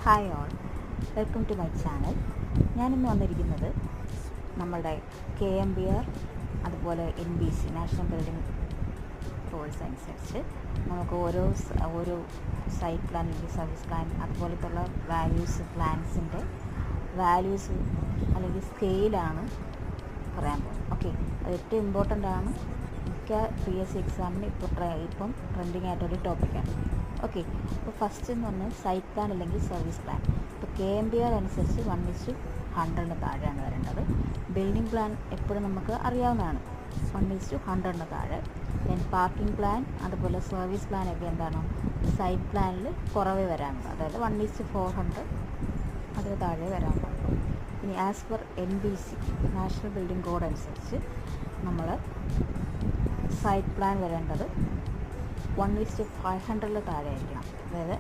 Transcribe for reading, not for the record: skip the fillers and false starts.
Hi all, welcome to my channel. ഞാനിന്ന് വന്നിരിക്കുന്നത് നമ്മളുടെ KMBR അതുപോലെ NBC നാഷണൽ ബിൽഡിംഗ് റൂൾസ് അനുസരിച്ച് നമുക്ക് ഓരോ സൈറ്റ് പ്ലാൻ അല്ലെങ്കിൽ സർവീസ് പ്ലാൻ അതുപോലത്തുള്ള പ്ലാൻസിൻ്റെ വാല്യൂസ് അല്ലെങ്കിൽ സ്കെയിലാണ് പറയാൻ പോകുന്നത്. ഓക്കെ, അത് ഏറ്റവും ഇമ്പോർട്ടൻ്റ് ആണ്. മിക്ക PSC എക്സാമിന് ഇപ്പം ട്രെൻഡിങ് ആയിട്ടൊരു ടോപ്പിക്കാണ്. ഓക്കെ, അപ്പോൾ ഫസ്റ്റ് എന്ന് പറഞ്ഞാൽ സൈറ്റ് പ്ലാൻ അല്ലെങ്കിൽ സർവീസ് പ്ലാൻ. ഇപ്പോൾ KMBR അനുസരിച്ച് 1:100 താഴെയാണ് വരേണ്ടത്. ബിൽഡിംഗ് പ്ലാൻ എപ്പോഴും നമുക്ക് അറിയാവുന്നതാണ്, 1:100 താഴെ. ദെൻ പാർക്കിംഗ് പ്ലാൻ അതുപോലെ സർവീസ് പ്ലാനൊക്കെ എന്താണ് സൈറ്റ് പ്ലാനിൽ കുറവേ വരാനുള്ളൂ, അതായത് 1:400 അതിന് താഴെ വരാനുള്ളൂ. ഇനി as per NBC national building code അനുസരിച്ച് നമ്മൾ സൈറ്റ് പ്ലാൻ വരേണ്ടത് 1:500 താഴെ ആയിരിക്കണം. അതായത്